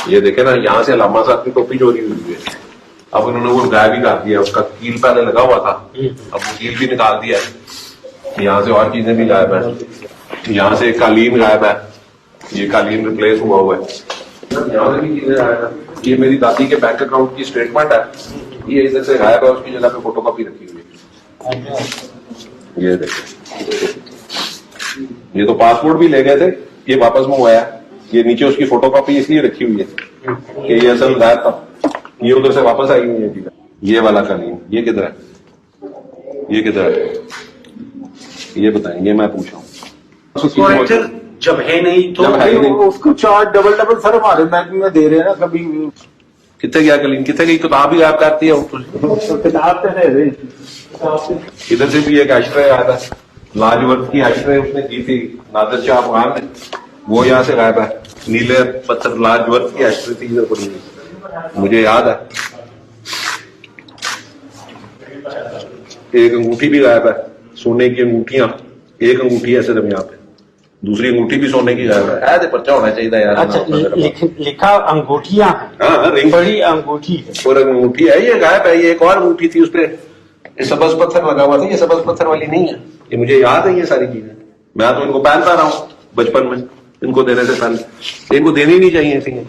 ये देखे ना, यहाँ से अल्लामा साहब की टोपी चोरी हुई है। अब उन्होंने वो गायब भी कर दिया, उसका कील पहले लगा हुआ था, अब वो कील भी निकाल दिया है। यहाँ से और चीजें भी गायब है, यहाँ से कालीन गायब है, ये कालीन रिप्लेस हुआ है, यहाँ से भी चीजें गायब है। ये मेरी दादी के बैंक अकाउंट की स्टेटमेंट है, ये इधर से गायब है, उसकी जगह पे फोटोकॉपी रखी हुई है। ये देखिए, ये तो पासपोर्ट भी ले गए थे, ये वापस मंगवाया, ये नीचे उसकी फोटोकॉपी इसलिए रखी हुई है कि ये असल गायब था, ये उधर से वापस आई हुई है। ये वाला कालीन ये किधर है, ये किधर है, ये बताएं, ये मैं पूछ रहा हूँ। जब है नहीं तो उसको चार्ज डबल सर हमारे बैंक में दे रहे हैं ना। कभी कितने गया कलीन, कितने गई किताब ही गायब करती है, किताब पे इधर से भी एक आश्रय आया था, लाजवर्द की आश्रय उसने की थी नादिर शाह अफगान ने, वो यहाँ से गायब है। नीले पत्थर लाजवर्द की आश्रय थी इधर पड़ी हुई, मुझे याद है। एक अंगूठी भी गायब है, सोने की अंगूठियां, एक अंगूठी है सिर्फ यहाँ पे, दूसरी अंगूठी भी सोने की गायब है। ऐसे पर्चा होना चाहिए यार। अच्छा, लिखा अंगूठियां, हाँ रिंग बड़ी अंगूठी है और अंगूठी है, ये गायब है। ये एक और अंगूठी थी, उसपे ये सबज पत्थर लगा हुआ था, ये सबज पत्थर वाली नहीं है, ये मुझे याद है। ये सारी चीजें मैं तो इनको पहनता रहा हूँ बचपन में, इनको देने से पहले, इनको देनी नहीं चाहिए ऐसी चीजें।